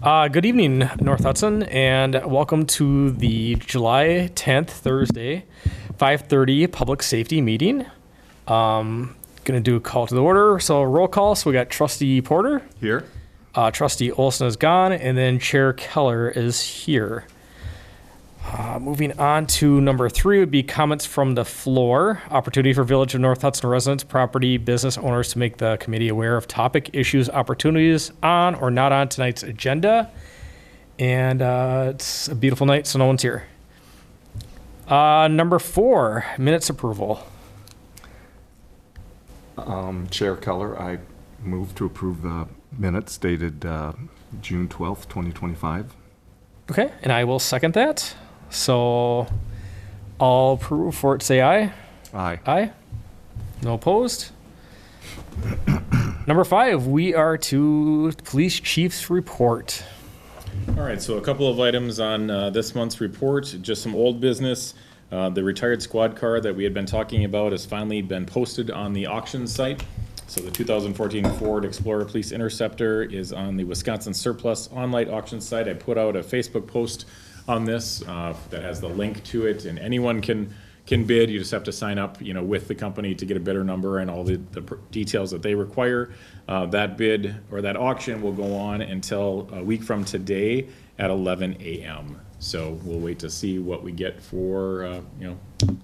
Good evening, North Hudson, and welcome to the July 10th, Thursday, 5:30 Public Safety Meeting. Going to do a call to the order. So roll call. So we got Trustee Porter. Here. Trustee Olson is gone, and then Chair Keller is here. Moving on to number 3 would be comments from the floor. Opportunity for Village of North Hudson residents, property, business owners to make the committee aware of topic, issues, opportunities on or not on tonight's agenda. And it's a beautiful night, so no one's here. Number 4, minutes approval. Chair Keller, I move to approve the minutes dated June 12th, 2025. Okay, and I will second that. So all approve for it, say aye. Aye. Aye. No opposed. Number 5, we are to police chief's report. All right, so a couple of items on this month's report, just some old business. The retired squad car that we had been talking about has finally been posted on the auction site. So the 2014 Ford Explorer Police Interceptor is on the Wisconsin Surplus online auction site. I put out a Facebook post on this that has the link to it, and anyone can bid. You just have to sign up, with the company to get a bidder number and all the details that they require. That bid or that auction will go on until a week from today at 11 a.m. So we'll wait to see what we get for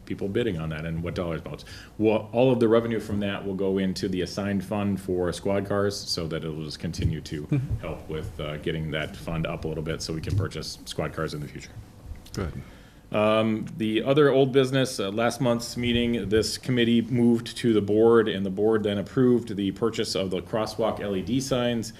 people bidding on that and what dollar amounts. Well, all of the revenue from that will go into the assigned fund for squad cars, so that it'll just continue to help with getting that fund up a little bit, so we can purchase squad cars in the future. Good. The other old business, last month's meeting, this committee moved to the board, and the board then approved the purchase of the crosswalk LED signs.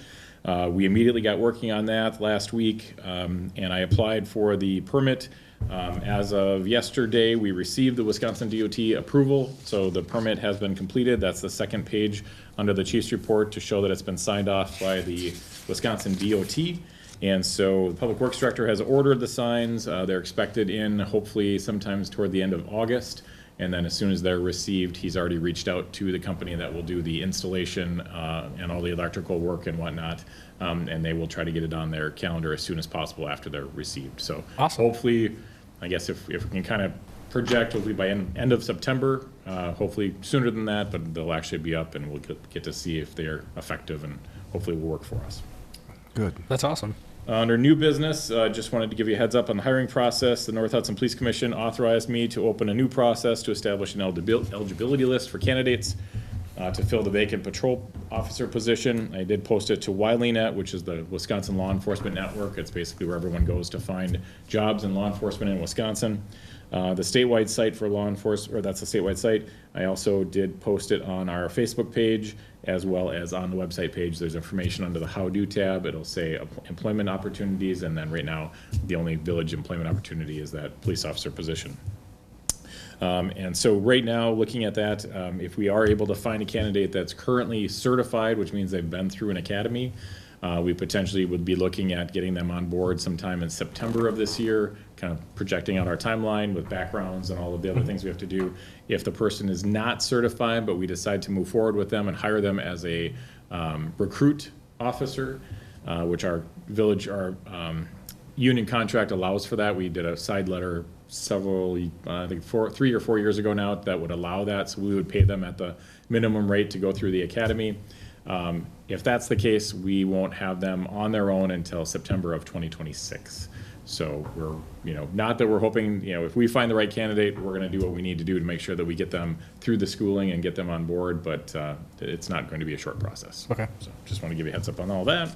We immediately got working on that last week, and I applied for the permit. As of yesterday, we received the Wisconsin DOT approval, so the permit has been completed. That's the second page under the chief's report to show that it's been signed off by the Wisconsin DOT. And so the Public Works Director has ordered the signs. They're expected in hopefully sometimes toward the end of August. And then as soon as they're received, he's already reached out to the company that will do the installation and all the electrical work and whatnot. And they will try to get it on their calendar as soon as possible after they're received. So Awesome. Hopefully, I guess if we can kind of project, hopefully by end of September, hopefully sooner than that, but they'll actually be up, and we'll get to see if they're effective, and hopefully will work for us. Good. That's awesome. Under new business, just wanted to give you a heads up on the hiring process. The North Hudson Police Commission authorized me to open a new process to establish an eligibility list for candidates to fill the vacant patrol officer position. I did post it to WiLENet, which is the Wisconsin Law Enforcement Network. It's basically where everyone goes to find jobs in law enforcement in Wisconsin. The statewide site for law enforcement, or that's the statewide site. I also did post it on our Facebook page as well as on the website page. There's information under the How Do tab. It'll say employment opportunities, and then right now the only village employment opportunity is that police officer position. And so right now, looking at that, if we are able to find a candidate that's currently certified, which means they've been through an academy, we potentially would be looking at getting them on board sometime in September of this year, kind of projecting out our timeline with backgrounds and all of the other things we have to do. If the person is not certified, but we decide to move forward with them and hire them as a recruit officer, which our village, our union contract allows for that. We did a side letter I think 3 or 4 years ago now that would allow that. So we would pay them at the minimum rate to go through the academy. If that's the case, we won't have them on their own until September of 2026. So we're, not that we're hoping, if we find the right candidate, we're going to do what we need to do to make sure that we get them through the schooling and get them on board, but it's not going to be a short process. Okay. So just want to give you a heads up on all that.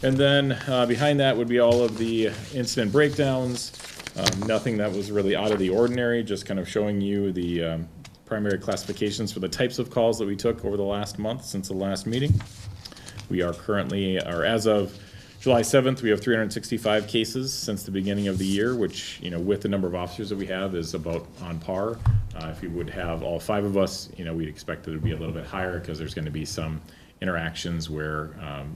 And then behind that would be all of the incident breakdowns. Nothing that was really out of the ordinary, just kind of showing you the primary classifications for the types of calls that we took over the last month since the last meeting. We are currently, or as of July 7th, we have 365 cases since the beginning of the year, which, with the number of officers that we have, is about on par. If you would have all 5 of us, we'd expect it to be a little bit higher, because there's going to be some interactions where,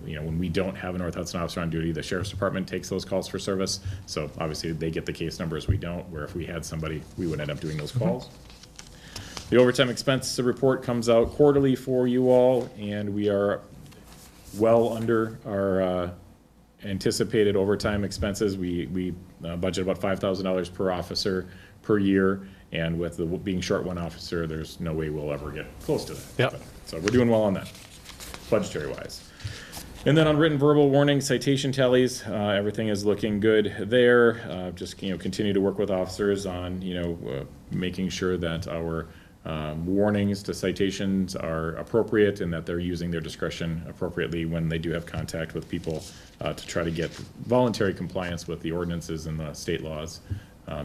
when we don't have a North Hudson officer on duty, the sheriff's department takes those calls for service. So obviously they get the case numbers, we don't, where if we had somebody, we would end up doing those calls. The overtime expense report comes out quarterly for you all, and we are well under our anticipated overtime expenses. We budget about $5,000 per officer per year, and with being short one officer, there's no way we'll ever get close to that. Yep. So we're doing well on that, budgetary wise. And then on written verbal warning citation tallies, everything is looking good there. Just, continue to work with officers on, making sure that our warnings to citations are appropriate and that they're using their discretion appropriately when they do have contact with people to try to get voluntary compliance with the ordinances and the state laws,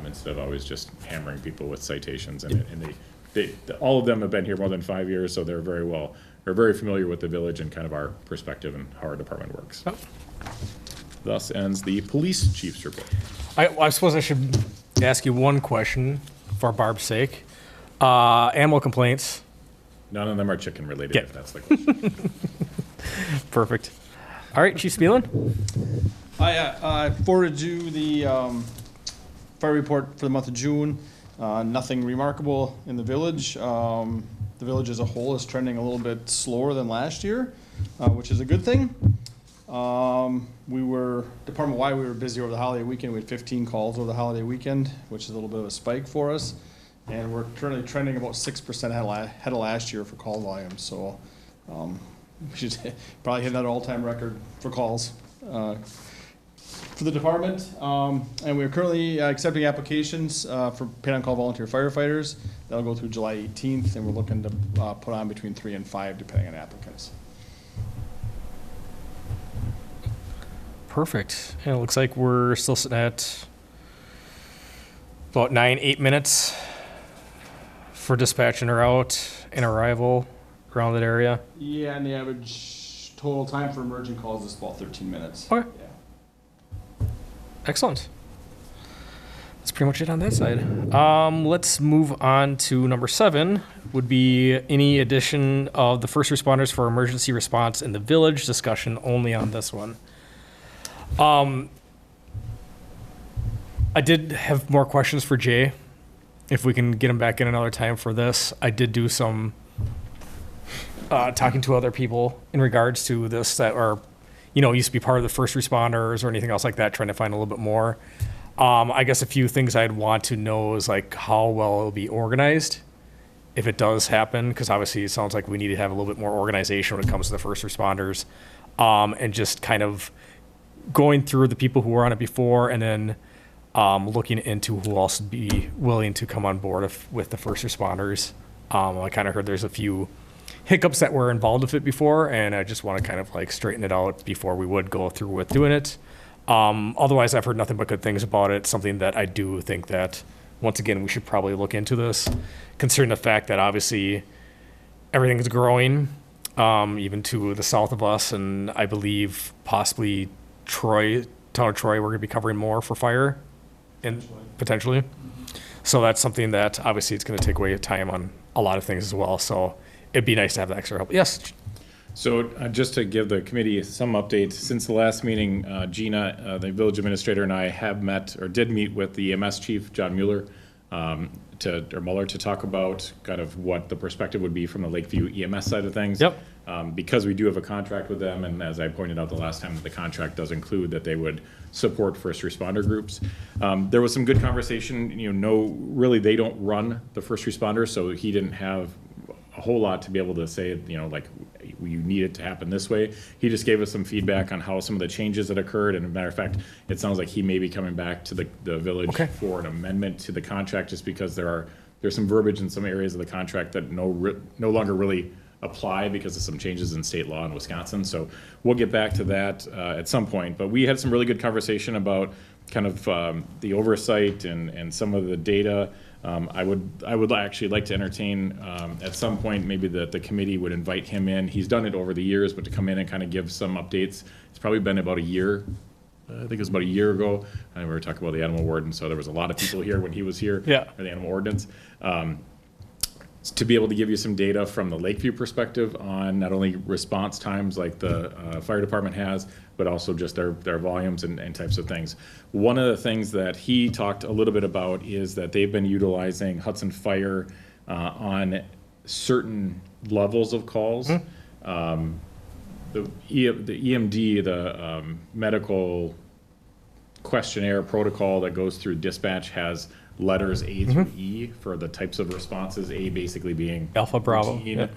instead of always just hammering people with citations. And all of them have been here more than 5 years, so they're very familiar with the village and kind of our perspective and how our department works. Oh. Thus ends the police chief's report. I suppose I should ask you one question for Barb's sake. Animal complaints. None of them are chicken related, Yeah. if that's the question. Perfect. All right, Chief Spielman. I forwarded you the fire report for the month of June. Nothing remarkable in the village. The village as a whole is trending a little bit slower than last year, which is a good thing. Department-wide, we were busy over the holiday weekend. We had 15 calls over the holiday weekend, which is a little bit of a spike for us. And we're currently trending about 6% ahead of last year for call volume. So we should probably hit another all-time record for calls for the department. And we're currently accepting applications for paid-on-call volunteer firefighters. That'll go through July 18th, and we're looking to put on between 3 and 5, depending on applicants. Perfect. And it looks like we're still sitting at about 8 minutes for dispatch in or out and arrival around that area. Yeah, and the average total time for emergent calls is about 13 minutes. Okay. Yeah. Excellent. That's pretty much it on that side. Let's move on to number 7, would be any addition of the first responders for emergency response in the village. Discussion only on this one. I did have more questions for Jay, if we can get him back in another time for this. I did do some talking to other people in regards to this that are, used to be part of the first responders or anything else like that, trying to find a little bit more. I guess a few things I'd want to know is like how well it'll be organized if it does happen, because obviously it sounds like we need to have a little bit more organization when it comes to the first responders, and just kind of going through the people who were on it before and then looking into who else would be willing to come on board with the first responders. I kind of heard there's a few hiccups that were involved with it before, and I just want to kind of like straighten it out before we would go through with doing it. Otherwise, I've heard nothing but good things about it. Something that I do think that, once again, we should probably look into this, considering the fact that obviously everything is growing, even to the south of us, and I believe possibly town of Troy, we're going to be covering more for fire, and potentially. So that's something that obviously it's going to take away time on a lot of things as well. So it'd be nice to have that extra help. Yes. So just to give the committee some update, since the last meeting, Gina, the village administrator, and I have did meet with the EMS chief, John Mueller, Mueller, to talk about kind of what the perspective would be from the Lakeview EMS side of things. Yep. Because we do have a contract with them, and as I pointed out the last time, the contract does include that they would support first responder groups. There was some good conversation. Really they don't run the first responders, so he didn't have a whole lot to be able to say, like, you need it to happen this way. He just gave us some feedback on how some of the changes that occurred, and as a matter of fact, it sounds like he may be coming back to the village for an amendment to the contract, just because there's some verbiage in some areas of the contract that no longer really apply because of some changes in state law in Wisconsin. So we'll get back to that at some point. But we had some really good conversation about kind of the oversight and some of the data. I would actually like to entertain at some point maybe that the committee would invite him in. He's done it over the years, but to come in and kind of give some updates. It's probably been about a year. I think it was about a year ago. And we were talking about the animal warden, so there was a lot of people here when he was here. Yeah. Or the animal ordinance. To be able to give you some data from the Lakeview perspective on not only response times like the fire department has, but also just their volumes and types of things. One of the things that he talked a little bit about is that they've been utilizing Hudson Fire on certain levels of calls. the EMD, the medical questionnaire protocol that goes through dispatch has letters A through E for the types of responses, A basically being Alpha, Bravo, routine, yeah.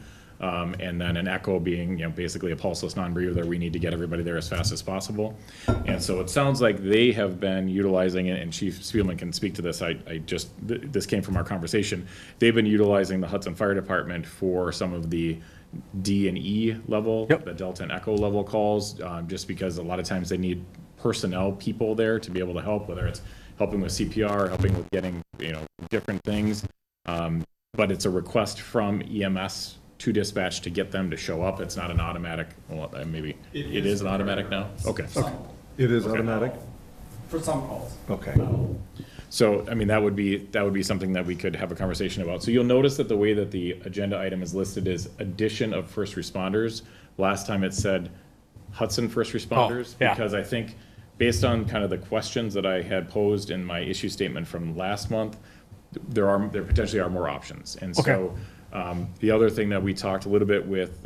And then an echo being, basically a pulseless non-breather. We need to get everybody there as fast as possible. And so it sounds like they have been utilizing it, and Chief Spielman can speak to this. This came from our conversation. They've been utilizing the Hudson Fire Department for some of the D and E level, Yep. the Delta and Echo level calls, just because a lot of times they need personnel people there to be able to help, whether it's helping with CPR, helping with getting, different things. But it's a request from EMS to dispatch to get them to show up. It's not an automatic, well, maybe it is an automatic now? Okay. It is automatic? For some calls. Okay. So, that would be something that we could have a conversation about. So you'll notice that the way that the agenda item is listed is addition of first responders. Last time it said Hudson first responders. yeah. Because I think based on kind of the questions that I had posed in my issue statement from last month, there potentially are more options. And so the other thing that we talked a little bit with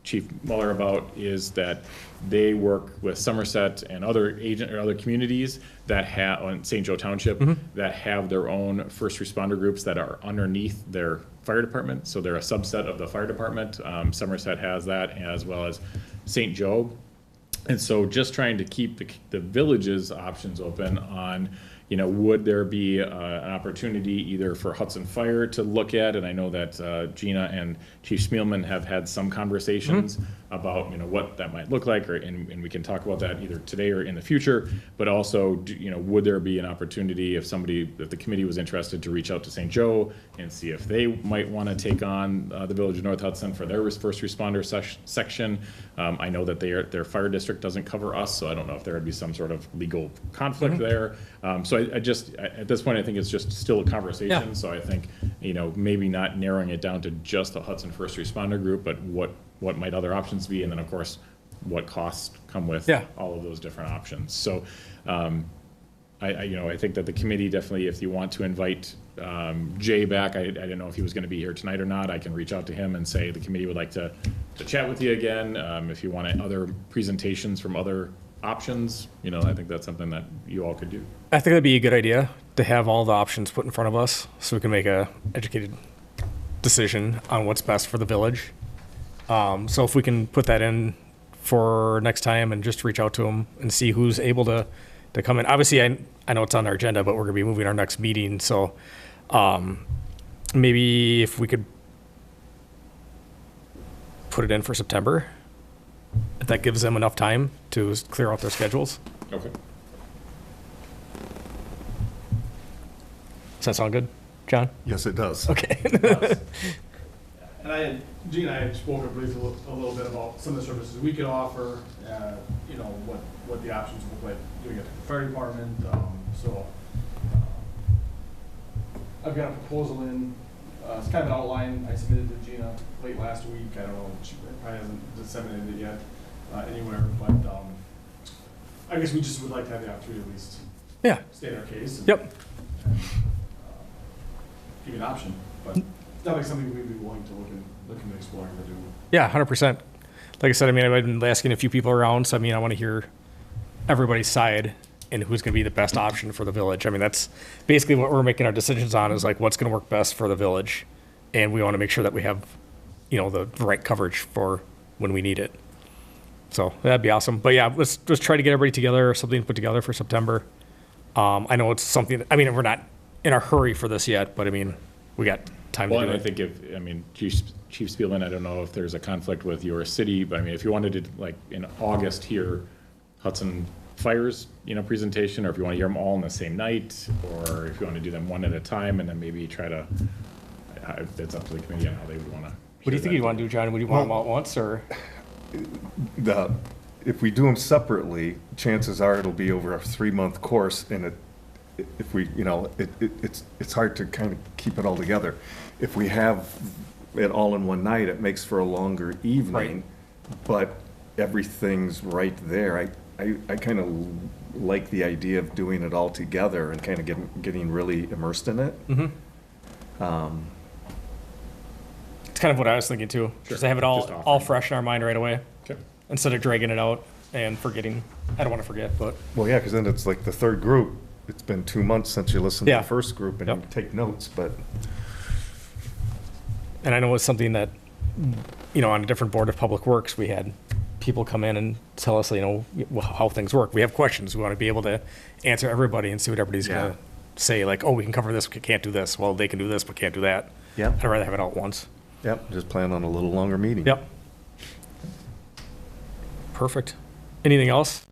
Chief Muller about is that they work with Somerset and other communities that have, in St. Joe Township, that have their own first responder groups that are underneath their fire department. So they're a subset of the fire department. Somerset has that, as well as St. Joe. And so just trying to keep the village's options open on, would there be an opportunity either for Hudson Fire to look at, and I know that Gina and Chief Spielman have had some conversations about, what that might look like, and we can talk about that either today or in the future, but also, would there be an opportunity if the committee was interested to reach out to St. Joe and see if they might want to take on the Village of North Hudson for their first responder section. I know that their fire district doesn't cover us, so I don't know if there would be some sort of legal conflict there. So I just, at this point, I think it's just still a conversation. Yeah. So I think, maybe not narrowing it down to just the Hudson First Responder Group, but what might other options be? And then, of course, what costs come with all of those different options. So I think that the committee definitely, if you want to invite Jay back, I didn't know if he was going to be here tonight or not. I can reach out to him and say the committee would like to chat with you again. If you want other presentations from other options, I think that's something that you all could do. I think that'd be a good idea to have all the options put in front of us so we can make a educated decision on what's best for the village. So if we can put that in for next time and just reach out to them and see who's able to come in. Obviously, I know it's on our agenda, but we're going to be moving our next meeting. So maybe if we could put it in for September, if that gives them enough time to clear out their schedules. Okay. Does that sound good, John? Yes, it does. Okay. And Gene and I had spoken briefly a little bit about some of the services we could offer, what the options look like doing it at the fire department. I've got a proposal in, it's kind of an outline I submitted to Gina late last week. I don't know, she probably hasn't disseminated it yet anywhere, but I guess we just would like to have the opportunity at least state our case. And, Yep. And, give you an option, but it's definitely something we'd be willing to look into exploring to do. Yeah, 100%. Like I said, I've been asking a few people around, so I want to hear everybody's side and who's going to be the best option for the village. That's basically what we're making our decisions on, is like what's going to work best for the village, and we want to make sure that we have, the right coverage for when we need it. So that'd be awesome. But yeah, let's just try to get everybody together, or something put together for September. I know it's something. We're not in a hurry for this yet, but we got time to do And it. I think Chief Spielman, I don't know if there's a conflict with your city, but if you wanted to, like in August here, Hudson Fire's, presentation, or if you want to hear them all in the same night, or if you want to do them one at a time, and then maybe try to, it's up to the committee on how they would want to. What do you think you'd want to do, John? Would you want them all at once, or? If we do them separately, chances are it'll be over a 3-month course, and if we, it's hard to kind of keep it all together. If we have it all in one night, it makes for a longer evening, but everything's right there. I kind of like the idea of doing it all together and kind of getting really immersed in it. It's kind of what I was thinking too. Just to have it Just all offering. fresh in our mind right away. Okay. instead of dragging it out and forgetting. I don't want to forget, but Well, yeah, because then it's like the third group. It's been 2 months since you listened to Yeah. the first group and Yep. you take notes, but and I know it's something that, on a different board of public works, we had people come in and tell us, how things work. We have questions. We want to be able to answer everybody and see what everybody's Yeah. going to say, like, oh, we can cover this, we can't do this. Well, they can do this, but can't do that. Yep. I'd rather have it all at once. yep, just plan on a little longer meeting. Yep. Perfect. Anything else?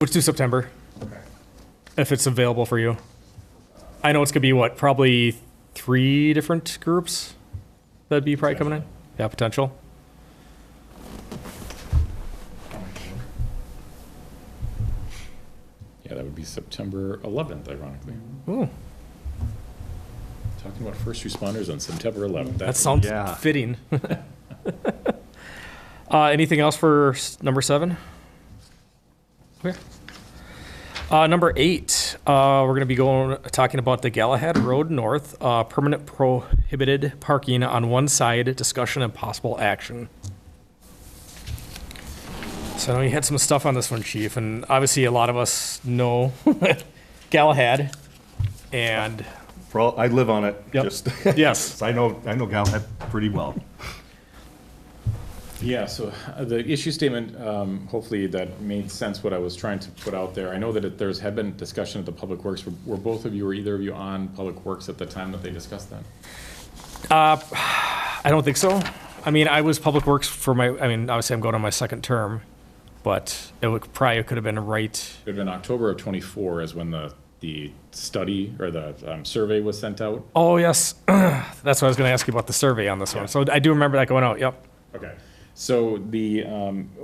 Let's do September. If it's available for you. I know it's gonna be probably 3 different groups that'd be probably coming in? Yeah, potential. Yeah, that would be September 11th, ironically. Ooh, Talking about first responders on September 11th. that sounds Yeah. fitting. Anything else for number 7? Okay. Number 8, we're going to be talking about the Galahad Road North, permanent prohibited parking on one side, discussion and possible action. So I know you had some stuff on this one, Chief, and obviously a lot of us know Galahad, and I live on it. Yep. Just yes, I know Galahad pretty well. Yeah, so the issue statement, hopefully that made sense what I was trying to put out there. I know that there's had been discussion at the Public Works. Were both of you or either of you on Public Works at the time that they discussed that? I don't think so. I mean, I was Public Works obviously I'm going on my second term, but it could have been right. It had been October of '24 is when the study or the survey was sent out. Oh, yes. That's what I was going to ask you about the survey on this one. So I do remember that going out. Yep. Okay. So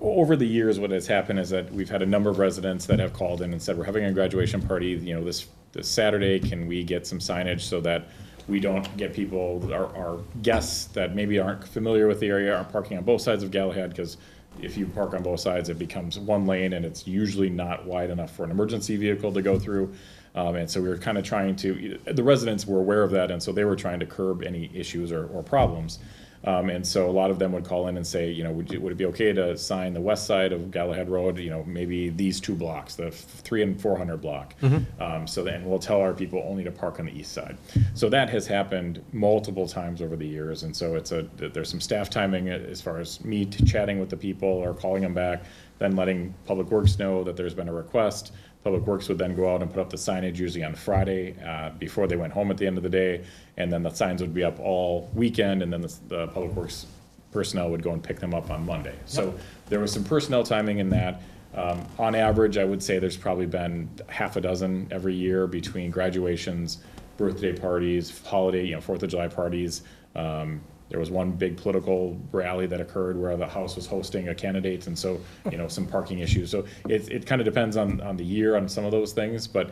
over the years, what has happened is that we've had a number of residents that have called in and said, we're having a graduation party, this Saturday, can we get some signage so that we don't get people, our guests that maybe aren't familiar with the area are parking on both sides of Galahad, because if you park on both sides, it becomes one lane and it's usually not wide enough for an emergency vehicle to go through. And so we were kind of trying the residents were aware of that, and so they were trying to curb any issues or problems. And so a lot of them would call in and say, would it be okay to sign the west side of Galahad Road, maybe these 2 blocks, the 300 and 400 block. So then we'll tell our people only to park on the east side. So that has happened multiple times over the years. And so there's some staff timing as far as me chatting with the people or calling them back, then letting Public Works know that there's been a request. Public Works would then go out and put up the signage usually on Friday before they went home at the end of the day, and then the signs would be up all weekend, and then the Public Works personnel would go and pick them up on Monday. So there was some personnel timing in that. On average, I would say there's probably been half a dozen every year between graduations, birthday parties, holiday, 4th of July parties. There was one big political rally that occurred where the House was hosting a candidate, and so, some parking issues. So it kind of depends on the year on some of those things, but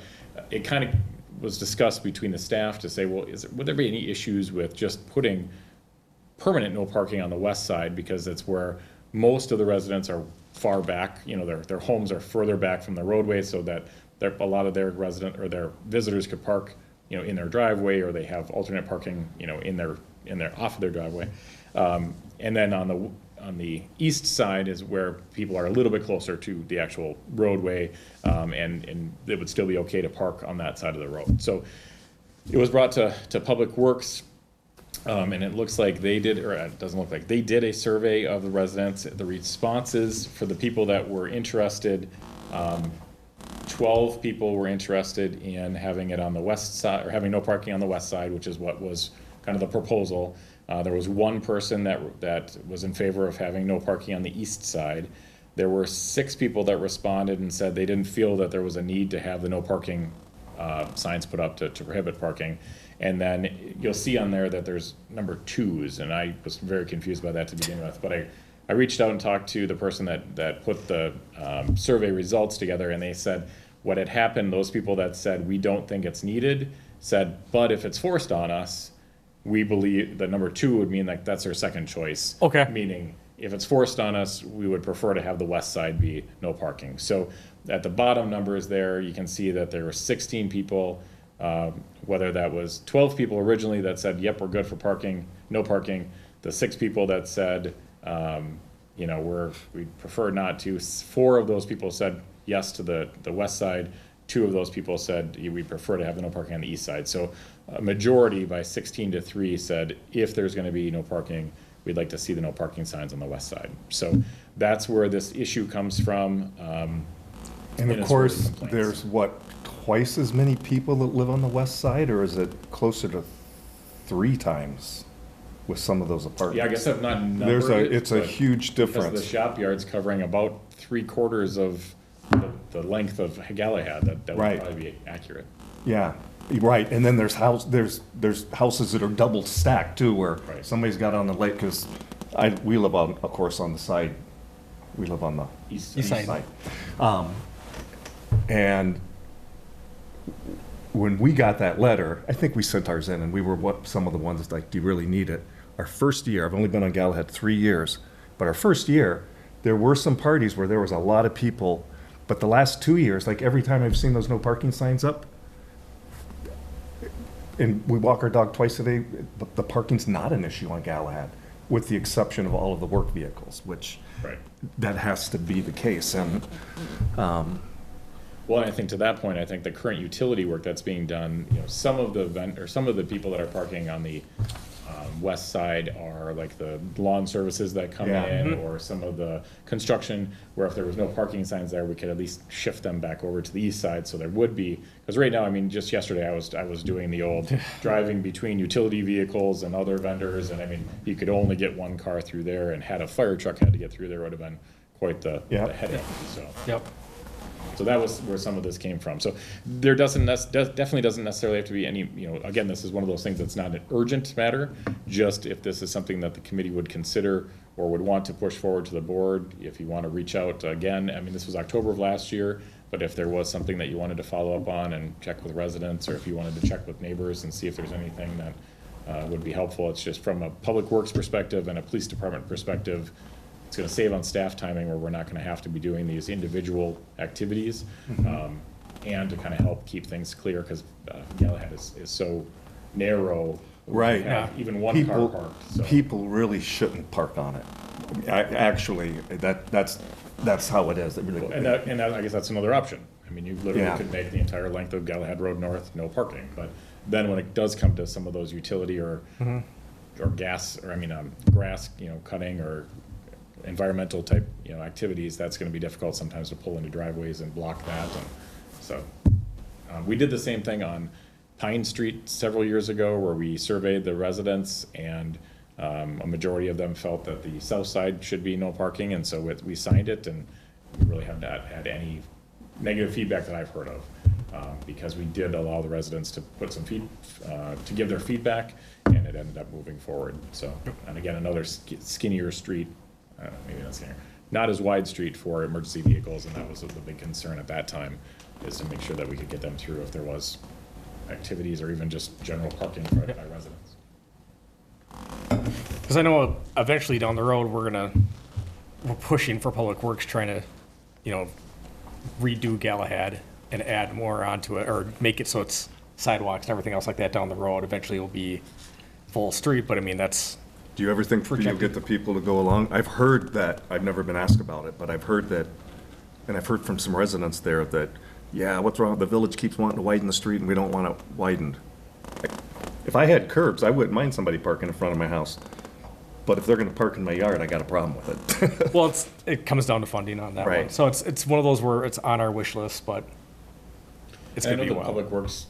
it kind of was discussed between the staff to say, well, would there be any issues with just putting permanent no parking on the west side, because that's where most of the residents are far back, their homes are further back from the roadway, so that a lot of their their visitors could park, in their driveway, or they have alternate parking, in their off of their driveway. And then on the east side is where people are a little bit closer to the actual roadway, and it would still be okay to park on that side of the road. So it was brought to Public Works, and it looks like they did, or it doesn't look like, they did a survey of the residents. The responses for the people that were interested, 12 people were interested in having it on the west side, or having no parking on the west side, which is what was kind of the proposal. There was one person that was in favor of having no parking on the east side. There were 6 people that responded and said they didn't feel that there was a need to have the no parking signs put up to prohibit parking. And then you'll see on there that there's number 2s, and I was very confused by that to begin with. But I reached out and talked to the person that put the survey results together, and they said what had happened, those people that said we don't think it's needed, said, but if it's forced on us, we believe that number 2 would mean like that's our second choice. Okay. Meaning, if it's forced on us, we would prefer to have the west side be no parking. So at the bottom numbers there, you can see that there were 16 people, whether that was 12 people originally that said, yep, we're good for parking, no parking, the 6 people that said You know, we prefer not to. 4 of those people said yes to the west side. 2 of those people said we prefer to have the no parking on the east side. So a majority by 16-3 said if there's gonna be no parking, we'd like to see the no parking signs on the west side. So that's where this issue comes from. And And of it's course, really complaints. there's what, twice as many people that live on the west side, or is it closer to 3 times with some of those apartments? Yeah, I guess I've not There's numbered it. it's a but huge Because the difference. shop yard's covering about 3/4 of the length of Galahad, that would Right. probably be accurate. Yeah, right, and then there's houses that are double stacked too, where Right. somebody's got on the lake, because we live on, of course, on the side, we live on the East East side. side. And when we got that letter, I think we sent ours in, and we were some of the ones that's like, do you really need it? Our first year, I've only been on Galahad 3 years, but our first year, there were some parties where there was a lot of people, but the last 2 years, like every time I've seen those no parking signs up, and we walk our dog twice a day, the parking's not an issue on Galahad, with the exception of all of the work vehicles, which Right. that has to be the case, and, Well, I think to that point, I think the current utility work that's being done, you know, some of the people that are parking on the west side are like the lawn services that come Yeah. in, or some of the construction, where if there was no parking signs there, we could at least shift them back over to the east side, so there would be, because right now, I mean, just yesterday, I was doing the old driving between utility vehicles and other vendors, and I mean, you could only get one car through there, and had a fire truck had to get through there, would have been quite the Yeah. headache, so. Yep. So that was where some of this came from. So there definitely doesn't necessarily have to be any, you know, again, this is one of those things that's not an urgent matter. Just if this is something that the committee would consider or would want to push forward to the board, if you want to reach out again, I mean, this was October of last year, but if there was something that you wanted to follow up on and check with residents, or if you wanted to check with neighbors and see if there's anything that would be helpful, it's just from a public works perspective and a police department perspective, it's gonna save on staff timing, where we're not gonna have to be doing these individual activities. And to kind of help keep things clear, because Galahad is so narrow. we Right. have Even one car people, parked, so. people really shouldn't park on it. Actually, that's how it is. It really- And that, I guess that's another option. I mean, you literally Yeah. could make the entire length of Galahad Road North, no parking. But then when it does come to some of those utility or gas, or I mean, grass, you know, cutting or environmental type, you know, activities, that's gonna be difficult sometimes to pull into driveways and block that, and so. We did the same thing on Pine Street several years ago, where we surveyed the residents, and a majority of them felt that the south side should be no parking, and so we signed it, and we really have not had any negative feedback that I've heard of, because we did allow the residents to put some to give their feedback, and it ended up moving forward, so. And again, another skinnier street, maybe not skinnier, not as wide street for emergency vehicles, and that was the big concern at that time, is to make sure that we could get them through if there was activities or even just general parking by residents. Because I know eventually down the road, we're pushing for Public Works, trying to, you know, redo Galahad and add more onto it, or make it so it's sidewalks and everything else like that down the road. Eventually it'll be full street, but I mean, that's, Do you ever think you'll Projected. get the people to go along? I've heard that, I've never been asked about it, but I've heard that, and I've heard from some residents there that, yeah, what's wrong? The village keeps wanting to widen the street and we don't want it widened. If I had curbs, I wouldn't mind somebody parking in front of my house. But if they're gonna park in my yard, I got a problem with it. well, it comes down to funding on that one. Right. So it's one of those where it's on our wish list, but it's And I gonna know be the a while. Public Works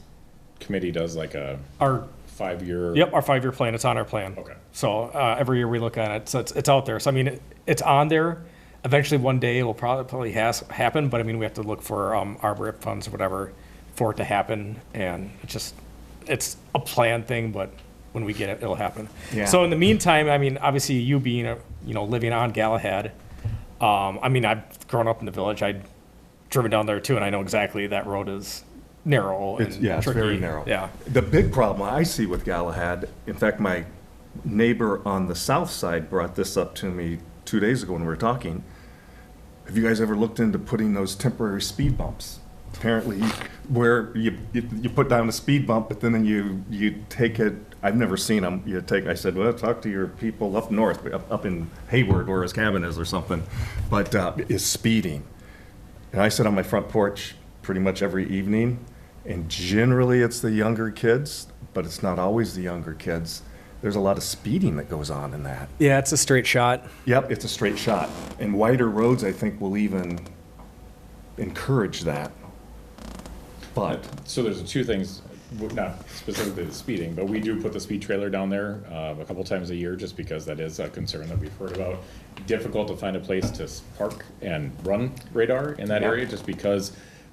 Committee does like a Our 5-year. Yep, our 5-year plan, it's on our plan. Okay. So, every year we look at it, so it's out there. So, I mean, it's on there. Eventually, one day, it will probably happen, but I mean, we have to look for, ARBRIP funds or whatever for it to happen. And it's a plan thing, but when we get it, it'll happen. Yeah. So in the meantime, I mean, obviously, you being, living on Galahad, I mean, I've grown up in the village. I'd driven down there too, and I know exactly that road is narrow and It's very tricky. narrow. Yeah. The big problem I see with Galahad, in fact, my neighbor on the south side brought this up to me 2 days ago when we were talking. Have you guys ever looked into putting those temporary speed bumps apparently where you put down a speed bump, but then you take it. I've never seen them. I said, well, talk to your people up north, up in Hayward where his cabin is or something, but is speeding. And I sit on my front porch pretty much every evening, and generally it's the younger kids, but it's not always the younger kids. There's a lot of speeding that goes on in that. Yeah, it's a straight shot. Yep, it's a straight shot. And wider roads, I think, will even encourage that. But, So there's two things, not specifically the speeding, but we do put the speed trailer down there a couple times a year, just because that is a concern that we've heard about. Difficult to find a place to park and run radar in that Yeah. area, just because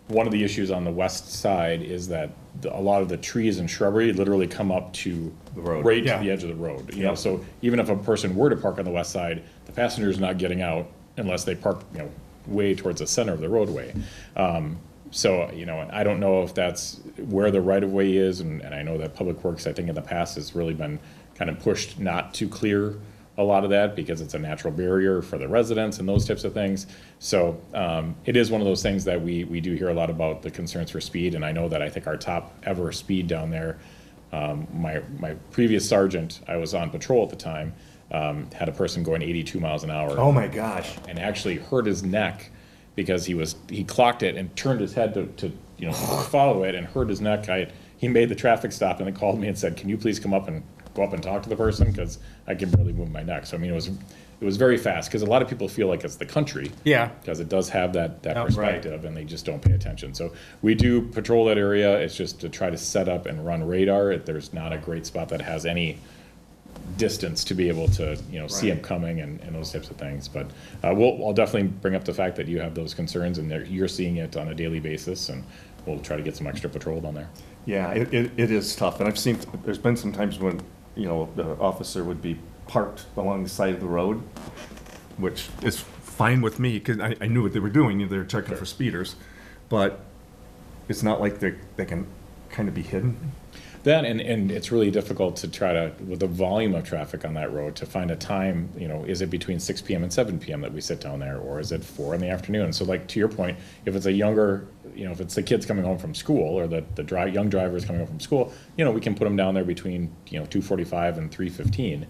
one of the issues on the west side is that a lot of the trees and shrubbery literally come up to The road. right Yeah. to the edge of the road. You know, Yep. so even if a person were to park on the west side, the passenger's not getting out unless they park, way towards the center of the roadway. So, and I don't know if that's where the right-of-way is, and I know that Public Works, I think in the past, has really been kind of pushed not to clear a lot of that because it's a natural barrier for the residents and those types of things. So it is one of those things that we do hear a lot about, the concerns for speed, and I know that I think our top ever speed down there, my previous sergeant, I was on patrol at the time, had a person going 82 miles an hour. oh my gosh. And actually hurt his neck because he clocked it and turned his head to follow it and hurt his neck. He made the traffic stop and then called me and said, "Can you please go up and talk to the person, because I can barely move my neck." So I mean, it was very fast, because a lot of people feel like it's the country. Yeah. Because it does have that Right. perspective, and they just don't pay attention. So we do patrol that area. It's just to try to set up and run radar. There's not a great spot that has any distance to be able to, see them coming and those types of things. But I'll definitely bring up the fact that you have those concerns, and you're seeing it on a daily basis, and we'll try to get some extra patrol down there. Yeah, it is tough. And there's been some times when, the officer would be parked along the side of the road, which is fine with me, because I knew what they were doing. They were checking for speeders. But it's not like they can kind of be hidden. That, and it's really difficult to try to, with the volume of traffic on that road, to find a time, is it between 6 PM and 7 PM that we sit down there, or is it 4 in the afternoon? So like, to your point, if it's a younger, if it's the kids coming home from school, or the young drivers coming home from school, we can put them down there between, 2:45 and 3:15,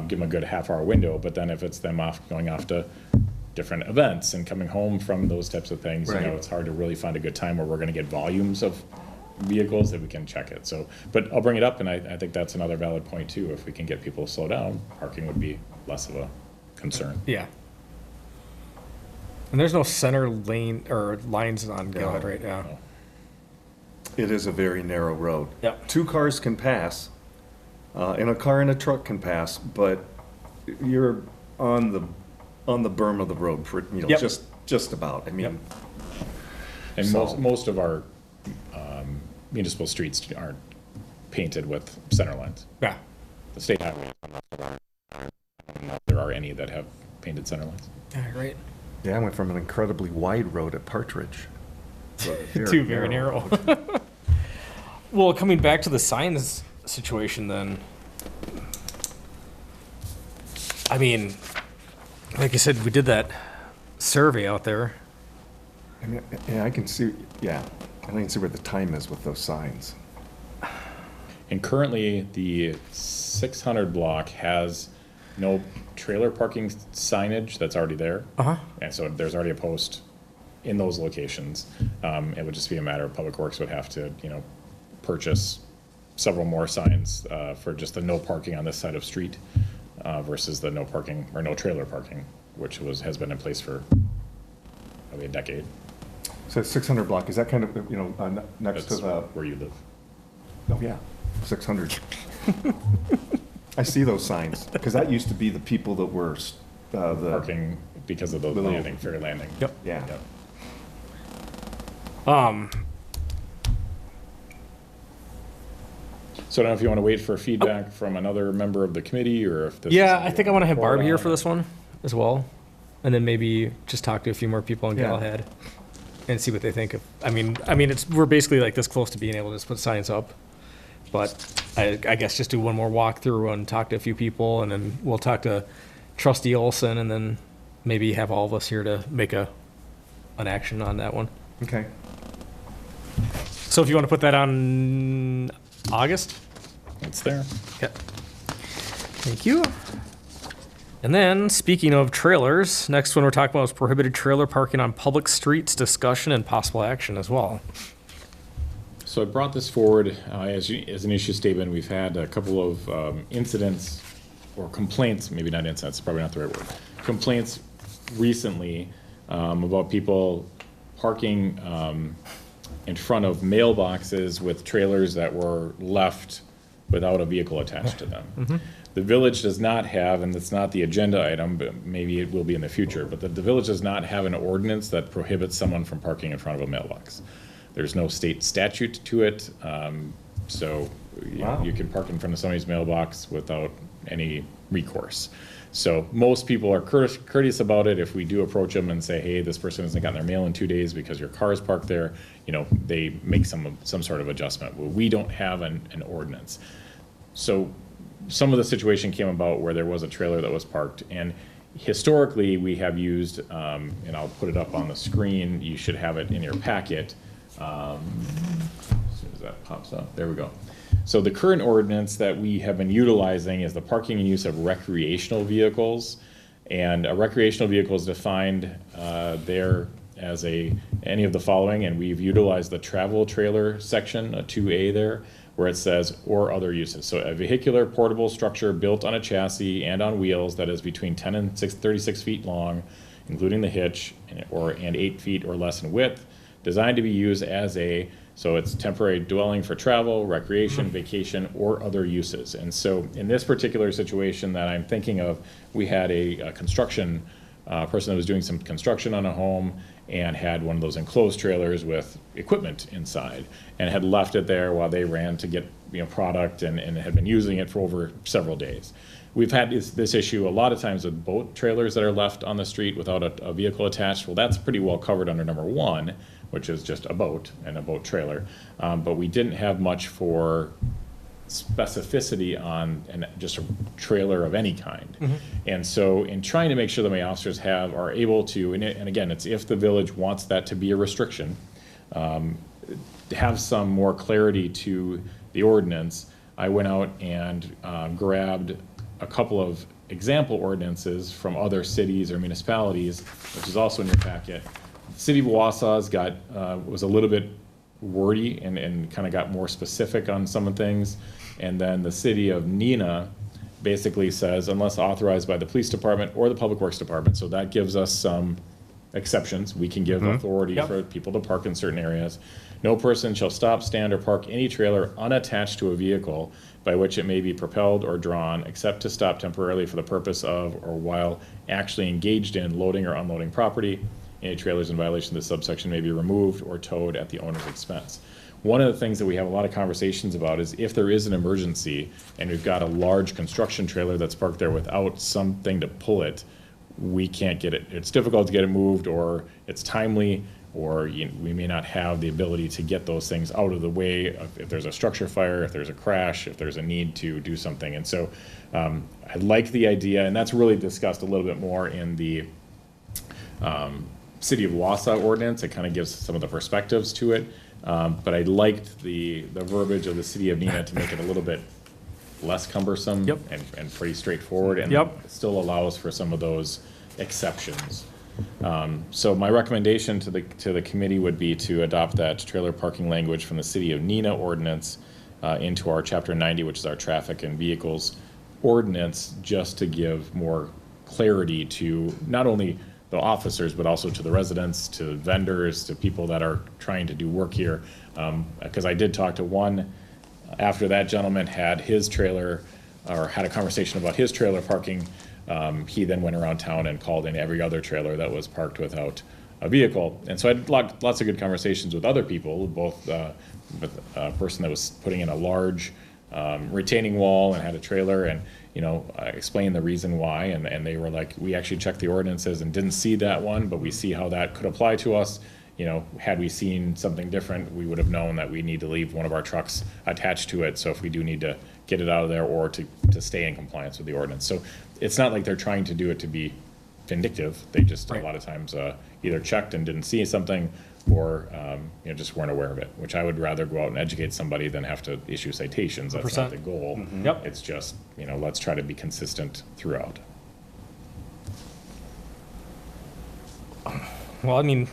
give them a good half-hour window. But then if it's them going off to different events and coming home from those types of things, Right. it's hard to really find a good time where we're gonna get volumes of vehicles that we can check it. So, but I'll bring it up, and I think that's another valid point too. If we can get people to slow down, parking would be less of a concern. Yeah. And there's no center lane or lines on Gallup right now. No. It is a very narrow road. Yep. 2 cars can pass, and a car and a truck can pass, but you're on the berm of the road, Yep. just about. I mean, Yep. And So- most of our municipal streets aren't painted with center lines. Yeah. The state highways, I don't know if there are any that have painted center lines. Yeah, right. yeah, I went from an incredibly wide road at Partridge Too very narrow. Well, coming back to the signs situation then, I mean, like I said, we did that survey out there. I mean, yeah, I can see. Yeah, I can see where the time is with those signs. And currently, the 600 block has no trailer parking signage that's already there. Uh-huh. And so there's already a post in those locations. It would just be a matter of Public Works would have to, purchase several more signs for just the no parking on this side of street versus the no parking or no trailer parking, which has been in place for probably a decade. So 600 block, is that kind of, next to That's the, where you live. oh yeah, 600. I see those signs, because that used to be the people that were, the, Parking because of the Little- landing, ferry landing. Yep. yeah. Yep. So I don't know if you want to wait for feedback from another member of the committee, or if this. Yeah, is I think I want to have report Barb here on for it. this one as well. And then maybe just talk to a few more people in Yeah. Galahad and see what they think of. I mean, we're basically like this close to being able to just put signs up. But I guess just do one more walkthrough and talk to a few people, and then we'll talk to Trustee Olson, and then maybe have all of us here to make an action on that one. Okay. So if you want to put that on August? It's there. Okay. Thank you. And then, speaking of trailers, next one we're talking about is prohibited trailer parking on public streets, discussion and possible action as well. So I brought this forward as an issue statement. We've had a couple of incidents or complaints, maybe not incidents, probably not the right word, complaints recently about people parking in front of mailboxes with trailers that were left without a vehicle attached to them. The village does not have, and it's not the agenda item, but maybe it will be in the future, but the village does not have an ordinance that prohibits someone from parking in front of a mailbox. There's no state statute to it, so Wow. you can park in front of somebody's mailbox without any recourse. So most people are courteous about it. If we do approach them and say, hey, this person hasn't gotten their mail in 2 days because your car is parked there, they make some sort of adjustment. Well, we don't have an ordinance. So some of the situation came about where there was a trailer that was parked, and historically we have used, and I'll put it up on the screen, you should have it in your packet. As soon as that pops up, there we go. So the current ordinance that we have been utilizing is the parking and use of recreational vehicles. And a recreational vehicle is defined there as any of the following, and we've utilized the travel trailer section, a 2A there, where it says, or other uses. So a vehicular portable structure built on a chassis and on wheels that is between 10 and 36 feet long, including the hitch, and 8 feet or less in width, designed to be used as so it's temporary dwelling for travel, recreation, vacation, or other uses. And so in this particular situation that I'm thinking of, we had a construction person that was doing some construction on a home and had one of those enclosed trailers with equipment inside and had left it there while they ran to get product and had been using it for over several days. We've had this issue a lot of times with boat trailers that are left on the street without a vehicle attached. Well, that's pretty well covered under number 1, which is just a boat and a boat trailer. But we didn't have much for specificity on just a trailer of any kind. And so in trying to make sure that my officers are able to, and again, it's if the village wants that to be a restriction, have some more clarity to the ordinance, I went out and grabbed a couple of example ordinances from other cities or municipalities, which is also in your packet. The city of Wausau's was a little bit wordy and kind of got more specific on some of things. And then the city of Neenah basically says, unless authorized by the police department or the public works department. So that gives us some exceptions. We can give authority for people to park in certain areas. No person shall stop, stand, or park any trailer unattached to a vehicle by which it may be propelled or drawn, except to stop temporarily for the purpose of or while actually engaged in loading or unloading property. Any trailers in violation of this subsection may be removed or towed at the owner's expense. One of the things that we have a lot of conversations about is if there is an emergency and we've got a large construction trailer that's parked there without something to pull it, we can't get it. It's difficult to get it moved, or it's timely, or we may not have the ability to get those things out of the way if there's a structure fire, if there's a crash, if there's a need to do something. And so I like the idea, and that's really discussed a little bit more in the City of Wausau ordinance. It kind of gives some of the perspectives to it. But I liked the verbiage of the City of Neenah to make it a little bit less cumbersome and pretty straightforward, and still allows for some of those exceptions. So my recommendation to the committee would be to adopt that trailer parking language from the City of Neenah ordinance into our Chapter 90, which is our traffic and vehicles ordinance, just to give more clarity to not only the officers, but also to the residents, to vendors, to people that are trying to do work here. Because I did talk to one, after that gentleman had his trailer, or had a conversation about his trailer parking, he then went around town and called in every other trailer that was parked without a vehicle. And so I had lots of good conversations with other people, both with a person that was putting in a large retaining wall and had a trailer, and I explained the reason why, and they were like, we actually checked the ordinances and didn't see that one, but we see how that could apply to us. Had we seen something different, we would have known that we need to leave one of our trucks attached to it, so if we do need to get it out of there or to stay in compliance with the ordinance. So it's not like they're trying to do it to be vindictive. They just a lot of times either checked and didn't see something, or, just weren't aware of it, which I would rather go out and educate somebody than have to issue citations. That's not 100%. the goal. Yep. It's just, let's try to be consistent throughout. Well, I mean,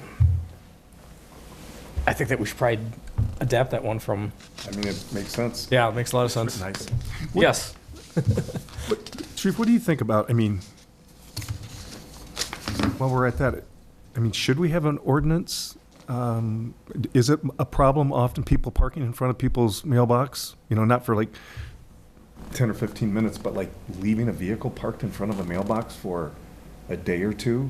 I think that we should probably adapt that one from, I mean, it makes sense. yeah, it makes a lot of sense. Nice. Yes. Chief, what do you think about, I mean, while we're at that, I mean, should we have an ordinance? Is it a problem often people parking in front of people's mailbox? Not for like 10 or 15 minutes, but like leaving a vehicle parked in front of a mailbox for a day or two?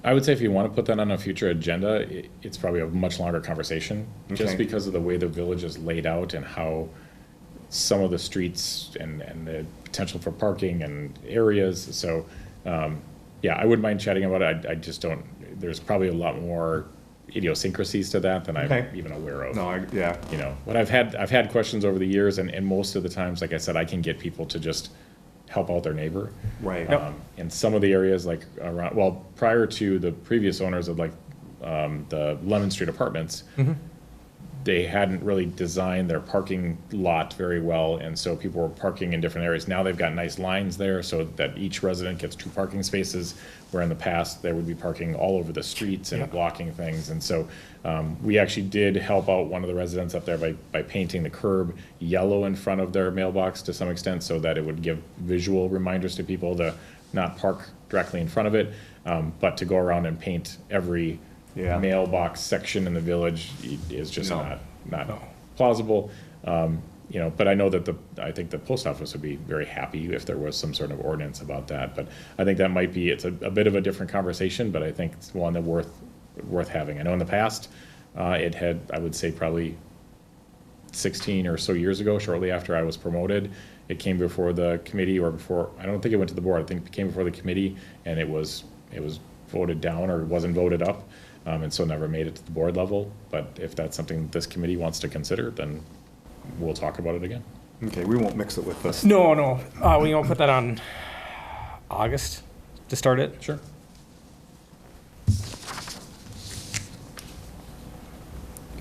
I would say if you want to put that on a future agenda, it's probably a much longer conversation, just Okay. because of the way the village is laid out and how some of the streets and the potential for parking and areas. So, yeah, I wouldn't mind chatting about it. I just don't, there's probably a lot more idiosyncrasies to that than I'm Okay. even aware of. No, yeah. But I've had questions over the years, and most of the times, like I said, I can get people to just help out their neighbor. Right. In some of the areas, like around, well, prior to the previous owners of the Lemon Street Apartments, they hadn't really designed their parking lot very well, and so people were parking in different areas. Now they've got nice lines there so that each resident gets 2 parking spaces, where in the past, they would be parking all over the streets and blocking things. And so we actually did help out one of the residents up there by painting the curb yellow in front of their mailbox to some extent, so that it would give visual reminders to people to not park directly in front of it, but to go around and paint every Yeah. mailbox section in the village is just No. not plausible. But I know that I think the post office would be very happy if there was some sort of ordinance about that. But I think that might be, it's a bit of a different conversation, but I think it's one that worth having. I know in the past, it had, I would say probably 16 or so years ago, shortly after I was promoted, it came before the committee, or before, I don't think it went to the board, I think it came before the committee, and it was voted down or wasn't voted up. And so never made it to the board level. But if that's something this committee wants to consider, then we'll talk about it again. Okay, we won't mix it with this. No. We won't put that on August to start it. Sure.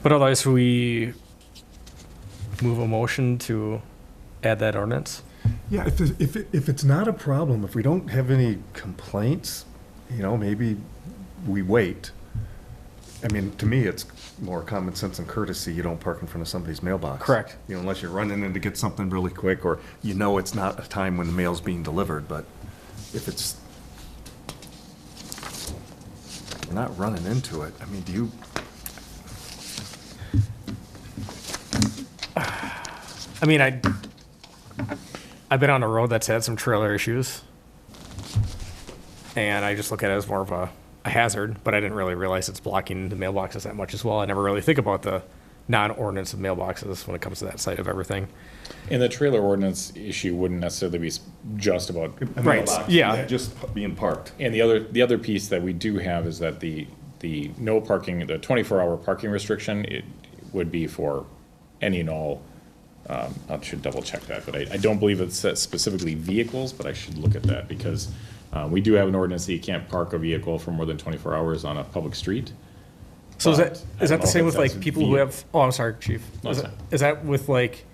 But otherwise, we move a motion to add that ordinance. Yeah, if it's not a problem, if we don't have any complaints, maybe we wait. I mean, to me, it's more common sense and courtesy. You don't park in front of somebody's mailbox. Correct. Unless you're running in to get something really quick, or it's not a time when the mail's being delivered. But if we're not running into it, I mean, do you? I mean, I've been on a road that's had some trailer issues, and I just look at it as more of a hazard, but I didn't really realize it's blocking the mailboxes that much as well. I never really think about the non-ordinance of mailboxes when it comes to that side of everything. And the trailer ordinance issue wouldn't necessarily be just about, A Right, mailbox, yeah. just being parked. and the other piece that we do have is that the no parking, the 24-hour parking restriction, it would be for any and all. I should double check that, but I don't believe it says specifically vehicles, but I should look at that, because we do have an ordinance that you can't park a vehicle for more than 24 hours on a public street. So But I is don't that know the same if with that's like people who via- have, oh, I'm sorry, Chief. No, it's fine. Is that with like,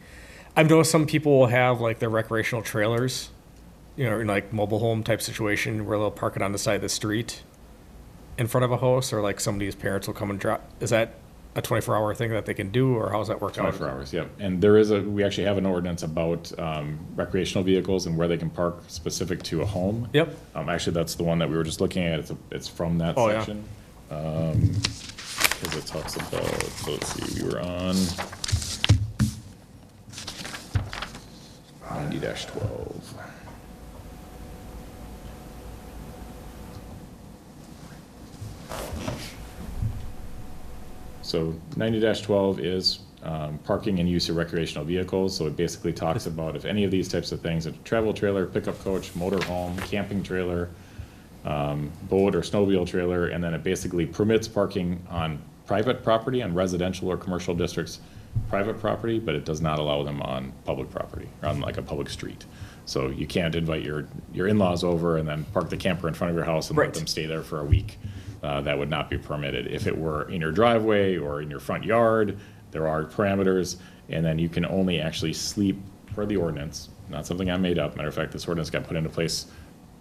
I've noticed some people will have like their recreational trailers, in like mobile home type situation where they'll park it on the side of the street in front of a house, or like somebody's parents will come and drop. Is that a 24-hour thing that they can do, or how's that work out? 24 hours, yep. And we actually have an ordinance about recreational vehicles and where they can park specific to a home. Yep. Actually, that's the one that we were just looking at. It's from that Oh, yeah. section. Because it talks about, so let's see, we were on 90-12. So 90-12 is parking and use of recreational vehicles. So it basically talks about if any of these types of things, a travel trailer, pickup coach, motor home, camping trailer, boat or snowmobile trailer, and then it basically permits parking on private property, on residential or commercial districts, private property, but it does not allow them on public property, or on like a public street. So you can't invite your in-laws over and then park the camper in front of your house and let Right. them stay there for a week. that would not be permitted. If it were in your driveway or in your front yard, there are parameters, and then you can only actually sleep per the ordinance, not something I made up. Matter of fact, this ordinance got put into place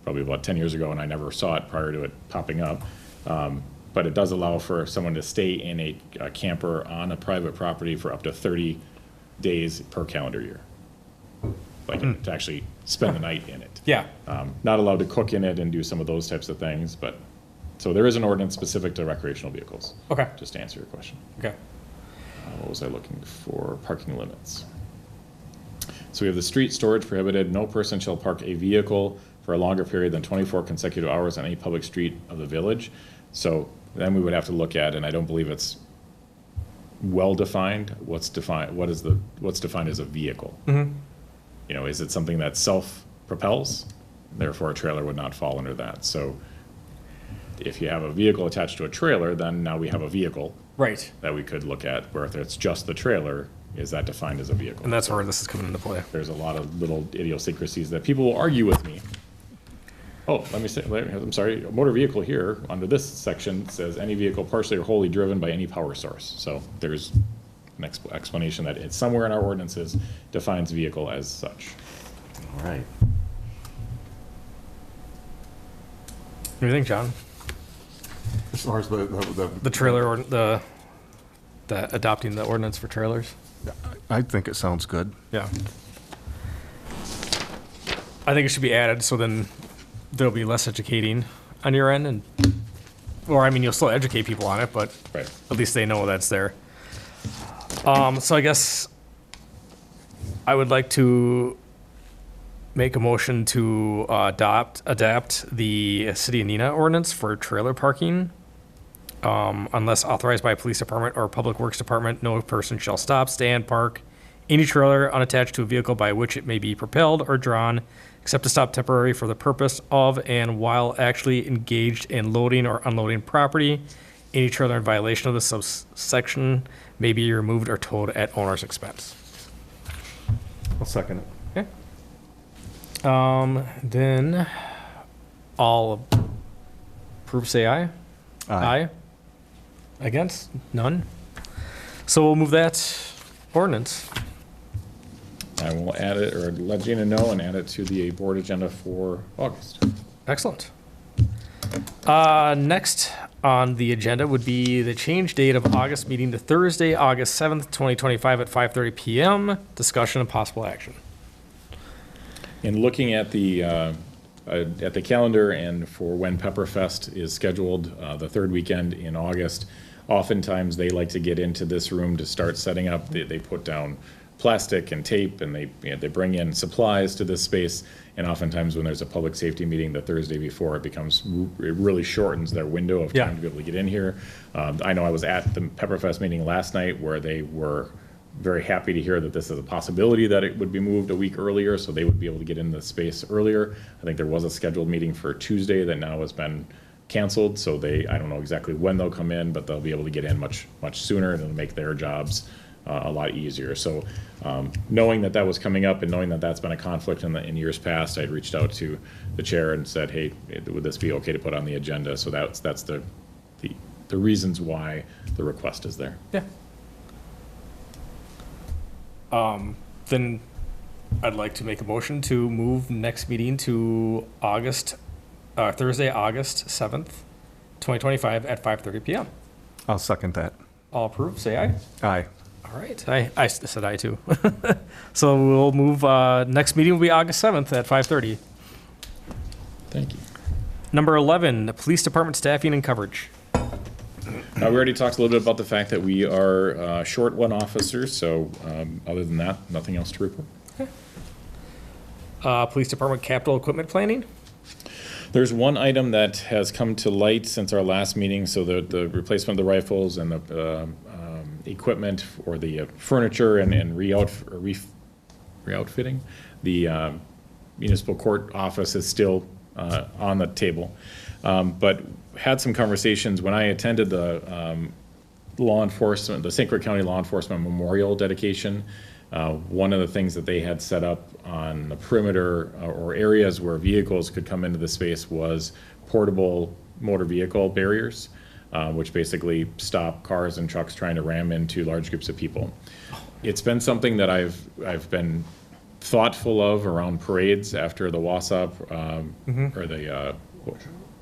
probably about 10 years ago, and I never saw it prior to it popping up. But it does allow for someone to stay in a camper on a private property for up to 30 days per calendar year. Like to actually spend the night in it. Yeah. Not allowed to cook in it and do some of those types of things, but, so there is an ordinance specific to recreational vehicles. Okay. Just to answer your question. Okay. What was I looking for? Parking limits. So we have the street storage prohibited. No person shall park a vehicle for a longer period than 24 consecutive hours on any public street of the village. So then we would have to look at, and I don't believe it's well defined, what's defined as a vehicle? You know, is it something that self-propels? Therefore, a trailer would not fall under that. So if you have a vehicle attached to a trailer, then now we have a vehicle Right. that we could look at, where if it's just the trailer, is that defined as a vehicle? And that's where this is coming into play. There's a lot of little idiosyncrasies that people will argue with me. Oh, I'm sorry, a motor vehicle here, under this section, says any vehicle partially or wholly driven by any power source. So there's an explanation that it's somewhere in our ordinances defines vehicle as such. All right. What do you think, John? As far as The trailer or the adopting the ordinance for trailers? I think it sounds good. Yeah. I think it should be added, so then there'll be less educating on your end, or I mean, you'll still educate people on it, but Right. at least they know that's there. So I guess I would like to make a motion to adapt the City of Neenah ordinance for trailer parking. Unless authorized by a police department or public works department, no person shall stop, stand, park any trailer unattached to a vehicle by which it may be propelled or drawn, except to stop temporarily for the purpose of and while actually engaged in loading or unloading property. Any trailer in violation of this subsection may be removed or towed at owner's expense. I'll second it. Okay. Then all approve, say aye. Aye. Against? None. So we'll move that ordinance. I will add it, or let Gina know and add it to the board agenda for August. Excellent. Next on the agenda would be the change date of August meeting to Thursday, August 7th, 2025 at 5:30 PM. Discussion and possible action. In looking at the calendar and for when Pepperfest is scheduled, the third weekend in August, oftentimes they like to get into this room to start setting up. They put down plastic and tape, and they bring in supplies to this space. And oftentimes when there's a public safety meeting the Thursday before, it really shortens their window of time to be able to get in here. I know I was at the Pepperfest meeting last night where they were very happy to hear that this is a possibility that it would be moved a week earlier, so they would be able to get in the space earlier. I think there was a scheduled meeting for Tuesday that now has been canceled, so I don't know exactly when they'll come in, but they'll be able to get in much sooner, and it'll make their jobs a lot easier. So knowing that was coming up and knowing that that's been a conflict in years past, I'd reached out to the chair and said, hey, would this be okay to put on the agenda? So that's the reasons why the request is there. Yeah. Then I'd like to make a motion to move next meeting to Thursday, August 7th, 2025 at 5:30 PM. I'll second that. All approve, say aye. Aye. All right, I said aye too. So we'll move, next meeting will be August 7th at 5:30. Thank you. Number 11, the police department staffing and coverage. We already talked a little bit about the fact that we are short one officer, so other than that, nothing else to report. Police department capital equipment planning. There's one item that has come to light since our last meeting, so the replacement of the rifles and the equipment or the furniture and re-outfitting. The municipal court office is still on the table. But had some conversations when I attended the St. Croix County Law Enforcement Memorial dedication. One of the things that they had set up on the perimeter or areas where vehicles could come into the space was portable motor vehicle barriers, which basically stop cars and trucks trying to ram into large groups of people. It's been something that I've been thoughtful of around parades after the Wausau, or the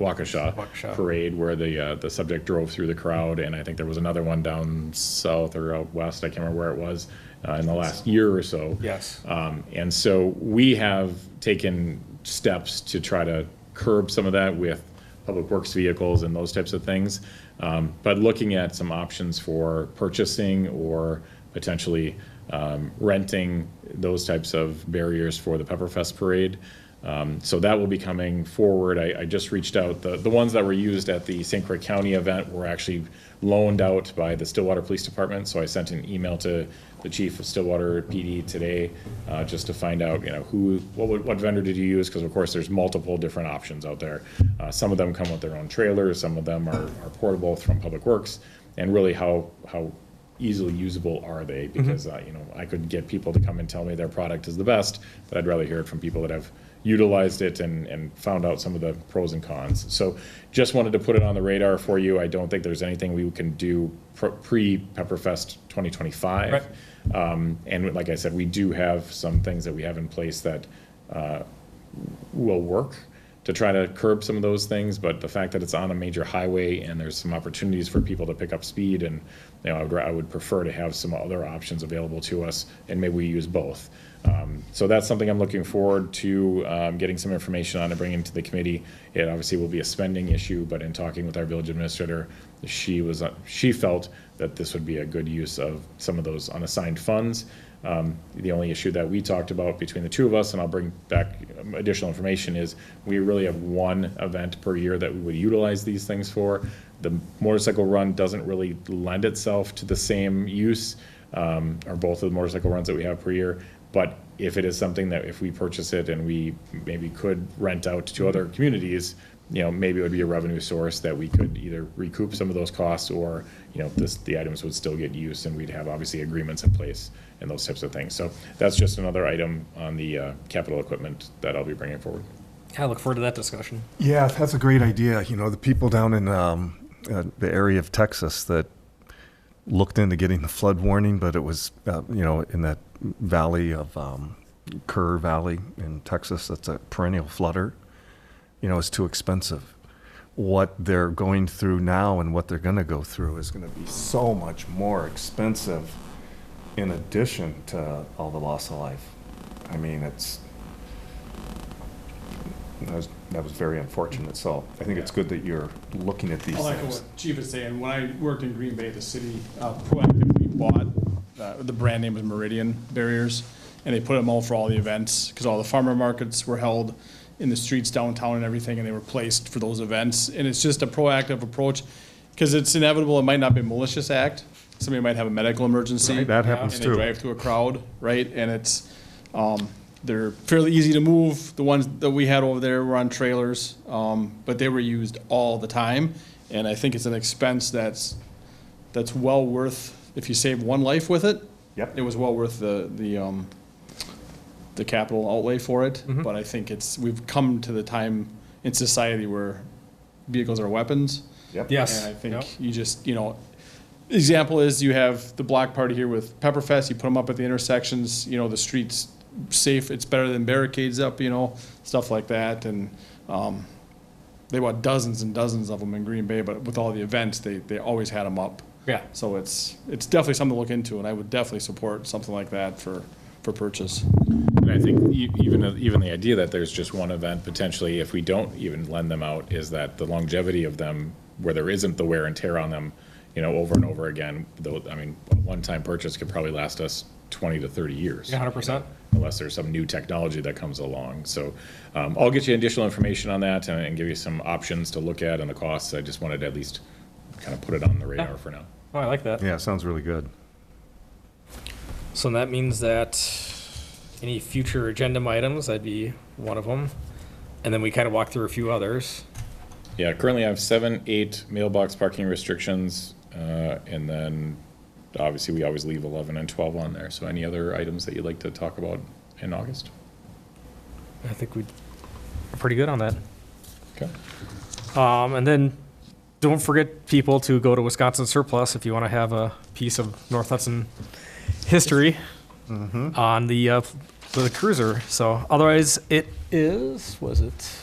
Waukesha Waukesha. parade, where the subject drove through the crowd, and I think there was another one down south or out west, I can't remember where it was, in the last year or so. Yes. And so we have taken steps to try to curb some of that with public works vehicles and those types of things. But looking at some options for purchasing or potentially renting those types of barriers for the Pepperfest parade. So that will be coming forward. I just reached out. The ones that were used at the St. Croix County event were actually loaned out by the Stillwater Police Department. So I sent an email to the chief of Stillwater PD today, just to find out, what vendor did you use? Because of course there's multiple different options out there. Some of them come with their own trailers. Some of them are portable from Public Works. And really how easily usable are they? Because, I could get people to come and tell me their product is the best, but I'd rather hear it from people that have utilized it and found out some of the pros and cons. So just wanted to put it on the radar for you. I don't think there's anything we can do pre-Pepperfest 2025. Right. And like I said, we do have some things that we have in place that will work to try to curb some of those things, but the fact that it's on a major highway and there's some opportunities for people to pick up speed, and I would prefer to have some other options available to us, and maybe we use both. So that's something I'm looking forward to getting some information on and bringing to the committee. It obviously will be a spending issue, but in talking with our village administrator, she felt that this would be a good use of some of those unassigned funds. The only issue that we talked about between the two of us, and I'll bring back additional information, is we really have one event per year that we would utilize these things for. The motorcycle run doesn't really lend itself to the same use, or both of the motorcycle runs that we have per year. But if it is something that if we purchase it and we maybe could rent out to other communities, maybe it would be a revenue source that we could either recoup some of those costs, or, the items would still get used, and we'd have obviously agreements in place and those types of things. So that's just another item on the capital equipment that I'll be bringing forward. I look forward to that discussion. Yeah, that's a great idea. The people down in the area of Texas that looked into getting the flood warning, but it was, in that valley of Kerr Valley in Texas, that's a perennial flooder, it's too expensive. What they're going through now and what they're going to go through is going to be so much more expensive in addition to all the loss of life. I mean, that was very unfortunate. So I think it's good that you're looking at these I like things. what Chief is saying. When I worked in Green Bay, the city proactively bought, the brand name was Meridian Barriers, and they put them out for all the events, because all the farmer markets were held in the streets downtown and everything, and they were placed for those events. And it's just a proactive approach, because it's inevitable it might not be a malicious act. Somebody might have a medical emergency. Right, that happens and too. they drive through a crowd, right? And it's, they're fairly easy to move. The ones that we had over there were on trailers, but they were used all the time. And I think it's an expense that's well worth, if you save one life with it. Yep. It was well worth the capital outlay for it. But I think we've come to the time in society where vehicles are weapons. Yep. Yes. And I think Yep. you just, example is you have the block party here with Pepperfest, you put them up at the intersections, the streets safe, it's better than barricades up, stuff like that. And they bought dozens and dozens of them in Green Bay, but with all the events, they always had them up. Yeah. So it's definitely something to look into, and I would definitely support something like that for purchase. And I think even the idea that there's just one event potentially, if we don't even lend them out, is that the longevity of them, where there isn't the wear and tear on them, over and over again. Though, I mean, a one-time purchase could probably last us 20 to 30 years. Yeah, 100%. Unless there's some new technology that comes along. So I'll get you additional information on that and give you some options to look at and the costs. I just wanted to at least kind of put it on the radar for now. Oh, I like that. Yeah, sounds really good. So that means that any future agenda items, that'd be one of them. And then we kind of walk through a few others. Yeah, currently I have 7, 8 mailbox parking restrictions, and then obviously we always leave 11 and 12 on there. So any other items that you'd like to talk about in August? I think we're pretty good on that. Okay. And then don't forget people to go to Wisconsin Surplus if you want to have a piece of North Hudson history on the cruiser. So otherwise it is, was it?